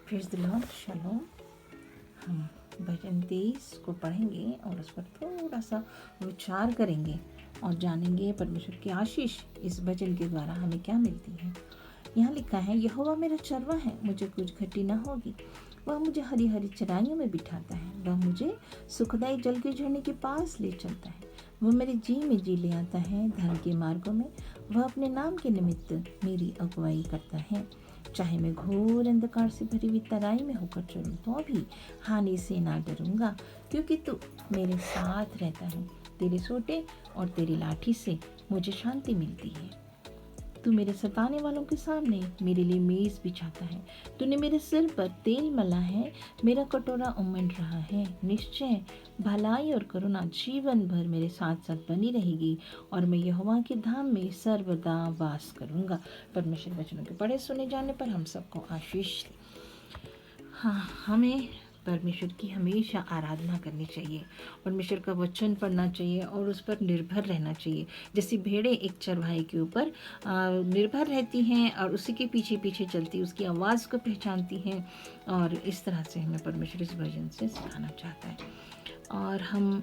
Praise the Lord, shalom. हम भजन 23 को पढ़ेंगे और उस पर थोड़ा सा विचार करेंगे और जानेंगे परमेश्वर की आशीष इस भजन के द्वारा हमें क्या मिलती है। यहाँ लिखा है, यहोवा मेरा चरवा है, मुझे कुछ घटी न होगी। वह मुझे हरी हरी चराइयों में बिठाता है, वह मुझे सुखदाई जल के झरने के पास ले चलता है। वह मेरे जी में जी ले आता है, धर्म के मार्गों में वह अपने नाम के निमित्त मेरी अगुवाई करता है। चाहे मैं घोर अंधकार से भरी हुई तराई में होकर चलूं तो भी हानि से ना डरूंगा, क्योंकि तू मेरे साथ रहता है। तेरे सोटे और तेरी लाठी से मुझे शांति मिलती है। तू मेरे सताने वालों के सामने मेरे लिए मेज बिछाता है। तूने मेरे सिर पर तेल मला है, मेरा कटोरा उमड़ रहा है। निश्चय भलाई और करुणा जीवन भर मेरे साथ साथ बनी रहेगी और मैं यहोवा के धाम में सर्वदा वास करूंगा। परमेश्वर वचनों के पढ़े सुने जाने पर हम सबको आशीष। हाँ, हमें परमेश्वर की हमेशा आराधना करनी चाहिए, परमेश्वर का वचन पढ़ना चाहिए और उस पर निर्भर रहना चाहिए। जैसे भेड़ें एक चरवाहे के ऊपर निर्भर रहती हैं और उसी के पीछे पीछे चलती, उसकी आवाज़ को पहचानती हैं, और इस तरह से हमें परमेश्वर इस भजन से सिखाना चाहता है। और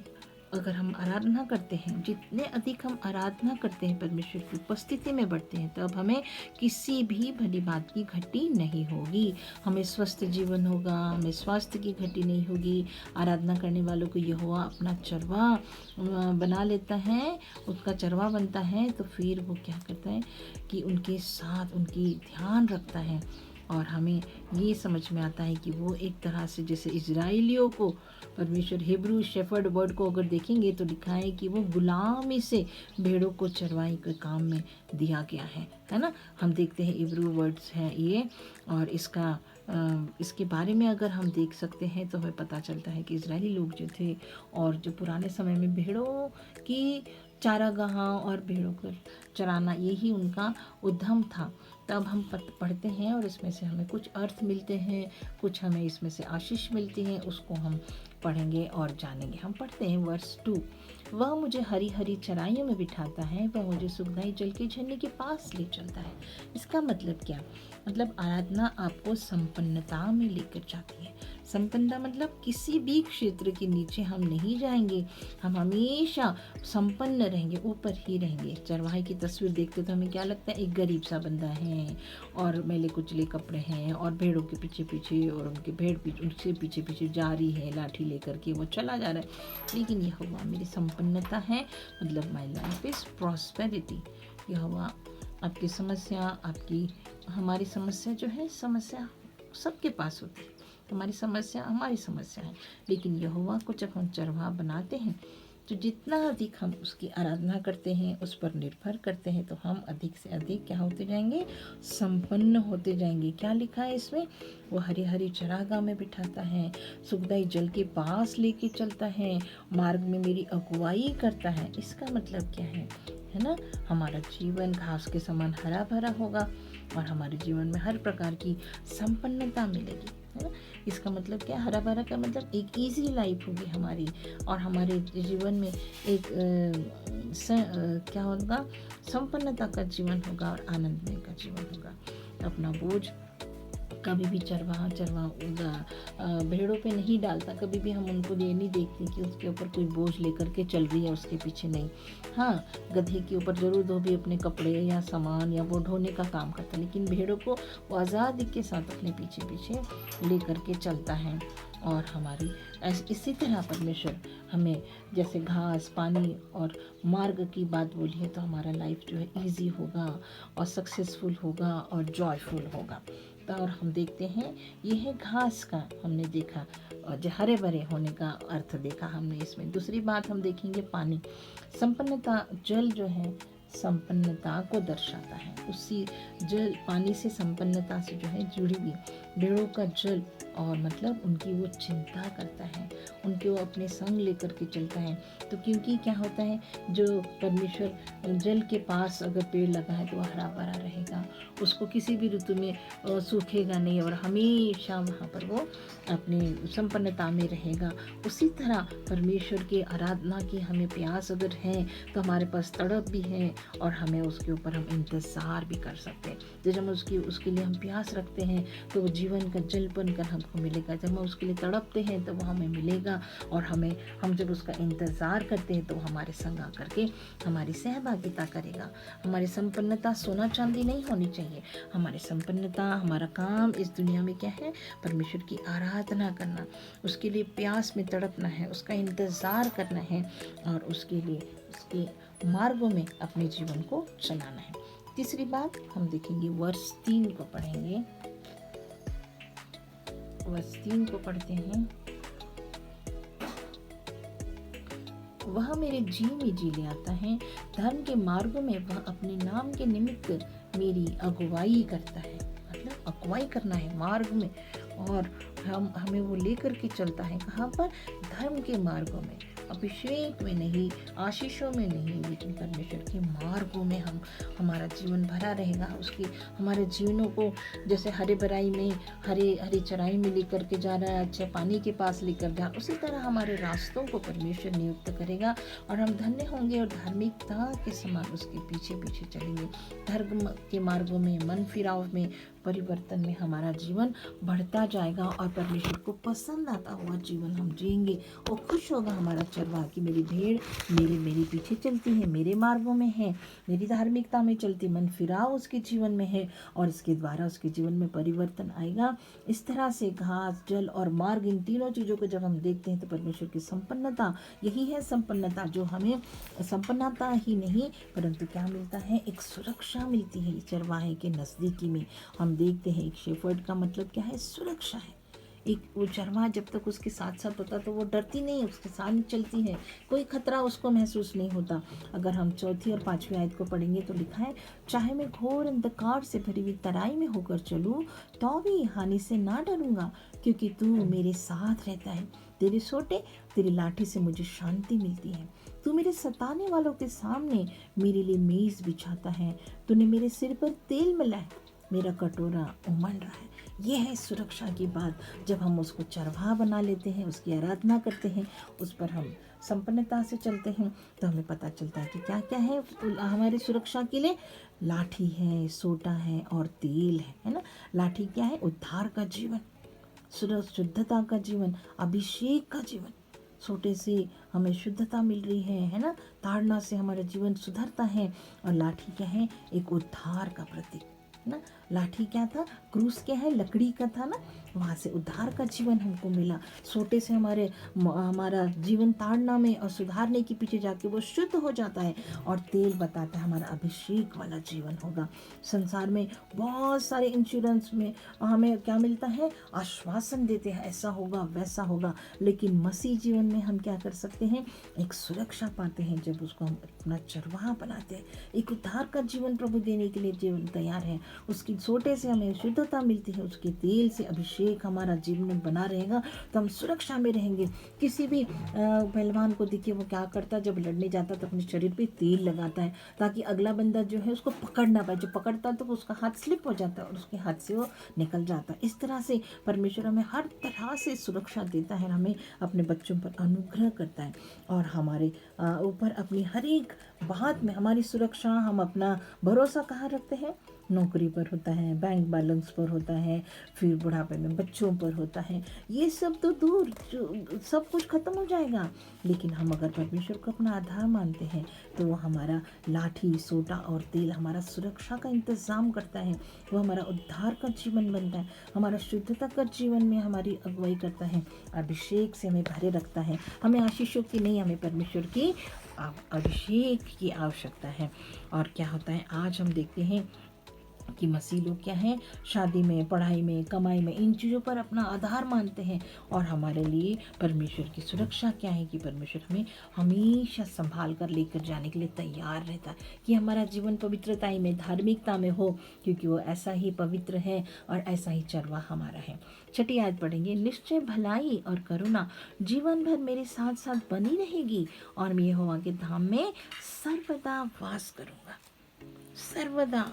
अगर हम आराधना करते हैं, जितने अधिक हम आराधना करते हैं, परमेश्वर की उपस्थिति में बढ़ते हैं, तब हमें किसी भी भली बात की घटी नहीं होगी। हमें स्वस्थ जीवन होगा, हमें स्वास्थ्य की घटी नहीं होगी। आराधना करने वालों को यहोवा अपना चरवा बना लेता है, उसका चरवा बनता है, तो फिर वो क्या करता है कि उनके साथ उनकी ध्यान रखता है। और हमें ये समझ में आता है कि वो एक तरह से जैसे इजराइलियों को परमेश्वर हिब्रू शेफर्ड वर्ड को अगर देखेंगे तो लिखा है कि वो गुलामी से भेड़ों को चरवाई के काम में दिया गया है ना। हम देखते हैं हिब्रू वर्ड्स हैं ये, और इसके बारे में अगर हम देख सकते हैं तो हमें पता चलता है कि इजरायली लोग जो थे और जो पुराने समय में भेड़ों की चारागाह और भेड़ों को चराना यही उनका उद्यम था। तब हम पढ़ते हैं और इसमें से हमें कुछ अर्थ मिलते हैं, कुछ हमें इसमें से आशीष मिलती है, उसको हम पढ़ेंगे और जानेंगे। हम पढ़ते हैं वर्स 2, वह मुझे हरी हरी चराइयों में बिठाता है, वह मुझे सुखदाई जल के झरने के पास ले चलता है। इसका मतलब क्या? मतलब आराधना आपको संपन्नता में लेकर जाती है। संपन्नता मतलब किसी भी क्षेत्र के नीचे हम नहीं जाएंगे, हम हमेशा संपन्न रहेंगे, ऊपर ही रहेंगे। चरवाहे की तस्वीर देखते तो हमें क्या लगता है, एक गरीब सा बंदा है और मैले कुचले कपड़े हैं और भेड़ों के पीछे पीछे, और उनसे पीछे पीछे जा रही है लाठी लेकर के, वो चला जा रहा है। लेकिन यहोवा मेरी संपन्नता है, मतलब माई लाइफ इज प्रॉस्पेरिटी। यहोवा आपकी समस्या, हमारी समस्या जो है, समस्या सबके पास होती है, हमारी समस्या हमारी समस्या है। लेकिन यहोवा को जब हम चरवाहा बनाते हैं तो जितना अधिक हम उसकी आराधना करते हैं, उस पर निर्भर करते हैं, तो हम अधिक से अधिक क्या होते जाएंगे, संपन्न होते जाएंगे। क्या लिखा है इसमें? वो हरी हरी चरागाह में बिठाता है, सुखदाई जल के पास लेके चलता है, मार्ग में मेरी अगुवाई करता है। इसका मतलब क्या है ना? हमारा जीवन घास के समान हरा भरा होगा और हमारे जीवन में हर प्रकार की संपन्नता मिलेगी, है ना। इसका मतलब क्या? हरा भरा का मतलब एक इजी लाइफ होगी हमारी, और हमारे जीवन में एक क्या होगा, संपन्नता का जीवन होगा और आनंदमय का जीवन होगा। अपना बोझ कभी भी चरवाहा भेड़ों पे नहीं डालता, कभी भी हम उनको ये नहीं देखते कि उसके ऊपर कोई बोझ लेकर के चल रही है, उसके पीछे नहीं। हाँ, गधे के ऊपर जरूर वो भी अपने कपड़े या सामान या वो ढोने का काम करता है, लेकिन भेड़ों को वो आज़ादी के साथ अपने पीछे पीछे ले करके चलता है। और हमारी इसी तरह परमेश्वर हमें जैसे घास, पानी और मार्ग की बात बोली है, तो हमारा लाइफ जो है ईजी होगा और सक्सेसफुल होगा और जॉयफुल होगा। और हम देखते हैं ये है घास का, हमने देखा, और जो हरे भरे होने का अर्थ देखा हमने इसमें। दूसरी बात हम देखेंगे पानी, संपन्नता। जल जो है संपन्नता को दर्शाता है, उसी जल पानी से संपन्नता से जो है जुड़ी हुई भेड़ों का जल, और मतलब उनकी वो चिंता करता है, उनके वो अपने संग लेकर के चलता है। तो क्योंकि क्या होता है, जो परमेश्वर जल के पास अगर पेड़ लगा है तो वह हरा भरा रहेगा, उसको किसी भी ऋतु में सूखेगा नहीं और हमेशा वहाँ पर वो अपनी संपन्नता में रहेगा। उसी तरह परमेश्वर की आराधना की हमें प्यास अगर है तो हमारे पास तड़प भी है और हमें उसके ऊपर हम इंतज़ार भी कर सकते हैं। जब हम उसके लिए हम प्यास रखते हैं तो वो जीवन का जल बनकर हमको मिलेगा। जब हम उसके लिए तड़पते हैं तो वो हमें मिलेगा और हम जब उसका इंतज़ार करते हैं तो वो हमारे संग आकर के हमारी सहभागिता करेगा। हमारी संपन्नता सोना चांदी नहीं होनी चाहिए। हमारी संपन्नता, हमारा काम इस दुनिया में क्या है? परमेश्वर की आराधना करना, उसके लिए प्यास में तड़पना है, उसका इंतज़ार करना है और उसके लिए उसके मार्गों में अपने जीवन को चलाना है। तीसरी बात हम देखेंगे, वर्ष 3 को पढ़ेंगे। वर्ष 3 को पढ़ते हैं। वह मेरे जी में जी ले आता है, धर्म के मार्गों में वह अपने नाम के निमित्त मेरी अगुवाई करता है। मतलब अगुवाई करना है मार्ग में, और हमें वो लेकर के चलता है। कहाँ पर? धर्म के मार्गों में, अभिषेक में नहीं, आशीषों में नहीं, लेकिन परमेश्वर के मार्गों में हमारा जीवन भरा रहेगा। उसकी हमारे जीवनों को जैसे हरे भराई में, हरी चराई में लेकर के जा रहा है, अच्छे पानी के पास लेकर जा, उसी तरह हमारे रास्तों को परमेश्वर नियुक्त करेगा और हम धन्य होंगे और धार्मिकता के समान उसके पीछे पीछे चलेंगे। धर्म के मार्गों में, मन फिराव में, परिवर्तन में हमारा जीवन बढ़ता जाएगा और परमेश्वर को पसंद आता हुआ जीवन हम जिएंगे। वो खुश होगा हमारा चरवाहा कि मेरी भेड़ मेरे पीछे चलती है, मेरे मार्गों में है, मेरी धार्मिकता में चलती, मन फिराव उसके जीवन में है और इसके द्वारा उसके जीवन में परिवर्तन आएगा। इस तरह से घास, जल और मार्ग, इन तीनों चीज़ों को जब हम देखते हैं तो परमेश्वर की संपन्नता, यही है संपन्नता जो हमें संपन्नता ही नहीं परंतु क्या मिलता है? एक सुरक्षा मिलती है चरवाहे के नज़दीकी में। हम देखते हैं एक शेफर्ड का मतलब क्या है? सुरक्षा है। एक वो चरवाहा जब तक उसके साथ साथ होता तो वो डरती नहीं, उसके साथ चलती है, कोई खतरा उसको महसूस नहीं होता। अगर हम 4 और 5 आयत को पढ़ेंगे तो लिखा है, चाहे मैं घोर अंधकार से भरी हुई तराई में होकर चलूं तो भी हानि से ना डरूंगा, क्योंकि तू मेरे साथ रहता है। तेरे सोटे, तेरी लाठी से मुझे शांति मिलती है। तू मेरे सताने वालों के सामने मेरे लिए मेज बिछाता है। तूने मेरे सिर पर तेल मिला है, मेरा कटोरा उमड़ रहा है। यह है सुरक्षा की बात। जब हम उसको चरवाहा बना लेते हैं, उसकी आराधना करते हैं, उस पर हम संपन्नता से चलते हैं, तो हमें पता चलता है कि क्या क्या है हमारी सुरक्षा के लिए। लाठी है, सोटा है और तेल है ना। लाठी क्या है? उद्धार का जीवन, शुद्धता का जीवन, अभिषेक का जीवन। सोटे से हमें शुद्धता मिल रही है ना। ताड़ना से हमारा जीवन सुधरता है। और लाठी क्या है? एक उद्धार का प्रतीक ना। लाठी क्या था? क्रूस क्या है? लकड़ी का था ना। वहाँ से उद्धार का जीवन हमको मिला। सोटे से हमारा जीवन ताड़ना में और सुधारने के पीछे जाके वो शुद्ध हो जाता है। और तेल बताता है हमारा अभिषेक वाला जीवन होगा। संसार में बहुत सारे इंश्योरेंस में हमें क्या मिलता है? आश्वासन देते हैं, ऐसा होगा वैसा होगा। लेकिन मसीह जीवन में हम क्या कर सकते हैं? एक सुरक्षा पाते हैं जब उसको हम अपना चरवाहा बनाते हैं। एक उद्धार का जीवन प्रभु देने के लिए जीवन तैयार है। उसकी सोटे से हमें शुद्धता मिलती है, उसके तेल से अभिषेक हमारा जीवन में बना रहेगा तो हम सुरक्षा में रहेंगे। किसी भी पहलवान को देखिए, वो क्या करता है? जब लड़ने जाता तो अपने शरीर पे तेल लगाता है ताकि अगला बंदा जो है उसको पकड़ ना पाए। जो पकड़ता है तो उसका हाथ स्लिप हो जाता है और उसके हाथ से वो निकल जाता है। इस तरह से परमेश्वर हमें हर तरह से सुरक्षा देता है, हमें अपने बच्चों पर अनुग्रह करता है और हमारे ऊपर अपनी हर एक बात में हमारी सुरक्षा। हम अपना भरोसा कहाँ रखते हैं? नौकरी पर होता है, बैंक बैलेंस पर होता है, फिर बुढ़ापे में बच्चों पर होता है। ये सब तो दूर, सब कुछ खत्म हो जाएगा। लेकिन हम अगर परमेश्वर को अपना आधार मानते हैं तो वो हमारा लाठी, सोटा और तेल हमारा सुरक्षा का इंतज़ाम करता है। वो हमारा उद्धार का जीवन बनता है, हमारा शुद्धता का जीवन में हमारी अगुवाई करता है, अभिषेक से हमें भरे रखता है। हमें आशीषों की नहीं, हमें परमेश्वर की अभिषेक की आवश्यकता है। और क्या होता है? आज हम देखते हैं कि मसीह लोग क्या हैं? शादी में, पढ़ाई में, कमाई में, इन चीज़ों पर अपना आधार मानते हैं। और हमारे लिए परमेश्वर की सुरक्षा क्या है? कि परमेश्वर हमें हमेशा संभाल कर लेकर जाने के लिए तैयार रहता है कि हमारा जीवन पवित्रता में, धार्मिकता में हो, क्योंकि वो ऐसा ही पवित्र है और ऐसा ही चरवाहा हमारा है। 6 आयत पढ़ेंगे, निश्चय भलाई और करुणा जीवन भर मेरे साथ साथ बनी रहेगी और मैं यहोवा के धाम में सर्वदा वास करूँगा। सर्वदा,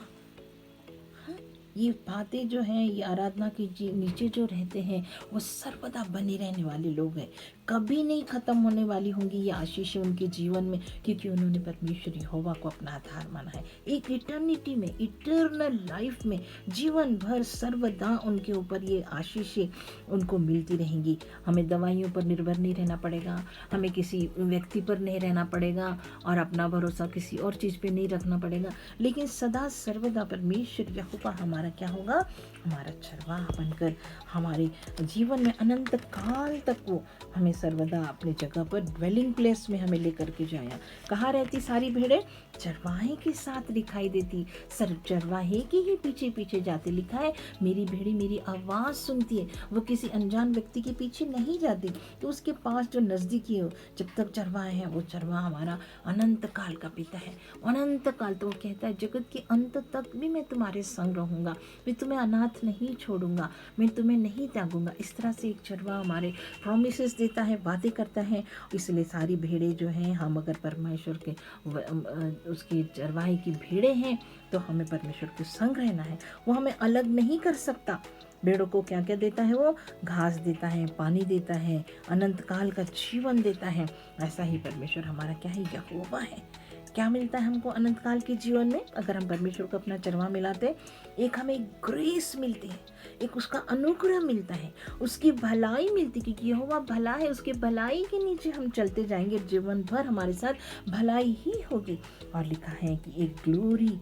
ये बातें जो हैं, ये आराधना के नीचे जो रहते हैं वो सर्वदा बने रहने वाले लोग हैं, कभी नहीं ख़त्म होने वाली होंगी ये आशीषें उनके जीवन में, क्योंकि उन्होंने परमेश्वर यहोवा को अपना आधार माना है। एक इटर्निटी में, इटर्नल लाइफ में जीवन भर सर्वदा उनके ऊपर ये आशीषें उनको मिलती रहेंगी। हमें दवाइयों पर निर्भर नहीं रहना पड़ेगा, हमें किसी व्यक्ति पर नहीं रहना पड़ेगा और अपना भरोसा किसी और चीज़ पे नहीं रखना पड़ेगा, लेकिन सदा सर्वदा परमेश्वर यहोवा हमारा क्या होगा, हमारा चरवाहा बनकर हमारे जीवन में अनंत काल तक वो हमें सर्वदा अपनी जगह पर ड्वेलिंग प्लेस में हमें लेकर के जाया। कहाँ रहती सारी भेड़ें? चरवाहे के साथ दिखाई देती, सर चरवाहे के ही पीछे पीछे जाते। लिखा है मेरी भेड़ी मेरी आवाज़ सुनती है, वो किसी अनजान व्यक्ति के पीछे नहीं जाती, तो उसके पास जो नज़दीकी हो, जब तक चरवाहे हैं वो चरवाहा हमारा अनंत काल का पिता है, अनंत काल। तो वो कहता है जगत के अंत तक भी मैं तुम्हारे संग रहूँगा, मैं तुम्हें अनाथ नहीं छोड़ूंगा, मैं तुम्हें नहीं त्यागूंगा। इस तरह से एक चरवाहा हमारे प्रॉमिसेस देता है, वादे करता है। इसलिए सारी भेड़ें जो हैं, हम अगर परमेश्वर के उसके चरवाहे की भेड़ें हैं तो हमें परमेश्वर के संग रहना है। वो हमें अलग नहीं कर सकता। भेड़ों को क्या क्या देता है? वो घास देता है, पानी देता है, अनंत काल का जीवन देता है। ऐसा ही परमेश्वर हमारा क्या है? यहोवा है। क्या मिलता है हमको अनंत काल के जीवन में अगर हम परमेश्वर को अपना चरवाहा मिलाते? एक हमें ग्रेस मिलती है, एक उसका अनुग्रह मिलता है, उसकी भलाई मिलती, क्योंकि यहोवा भला है, उसके भलाई के नीचे हम चलते जाएंगे, जीवन भर हमारे साथ भलाई ही होगी। और लिखा है कि एक ग्लोरी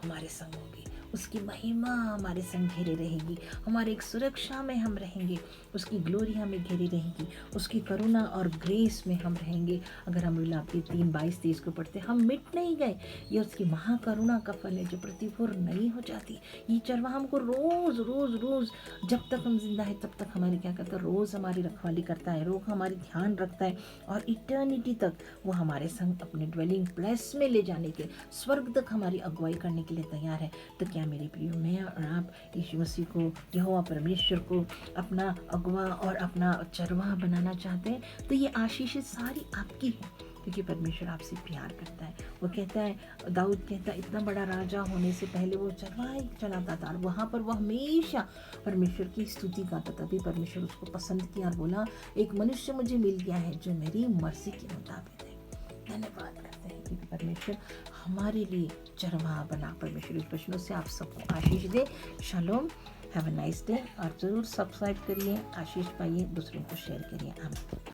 हमारे संग होगी, उसकी महिमा हमारे संग घेरे रहेगी, हमारे एक सुरक्षा में हम रहेंगे, उसकी ग्लोरी हमें घेरी रहेगी, उसकी करुणा और ग्रेस में हम रहेंगे। अगर हम विलापी 3:22-23 को पढ़ते, हम मिट नहीं गए, ये उसकी महाकरुणा का फल है जो प्रतिफुर नहीं हो जाती। ये चरवाहा हमको रोज़ रोज़ रोज़ जब तक हम जिंदा है तब तक हमारी क्या करता है? रोज़ हमारी रखवाली करता है, रोज़ हमारी ध्यान रखता है, और इटर्निटी तक वो हमारे संग अपने ड्वेलिंग प्लेस में ले जाने के, स्वर्ग तक हमारी अगुवाई करने के लिए तैयार है। तो क्या मेरे प्रियो, मैं और आप यीशु मसीह को, यहोवा परमेश्वर को अपना अगुवा और अपना चरवाहा बनाना चाहते हैं? तो ये आशीष सारी आपकी है, क्योंकि परमेश्वर आपसे प्यार करता है। वो कहता है, दाऊद कहता है, इतना बड़ा राजा होने से पहले वो चरवाहा चलाता था, और वहाँ पर वो हमेशा परमेश्वर की स्तुति गाता था। तभी परमेश्वर उसको पसंद किया और बोला, एक मनुष्य मुझे मिल गया है जो मेरी मर्जी के मुताबिक है। धन्यवाद करते हैं क्योंकि परमेश्वर हमारे लिए चरवाहा बना। परमेश्वर इस वचनों से आप सबको आशीष दे। शालोम, हैव अ नाइस डे, और ज़रूर सब्सक्राइब करिए, आशीष पाइए, दूसरों को शेयर करिए। आमीन।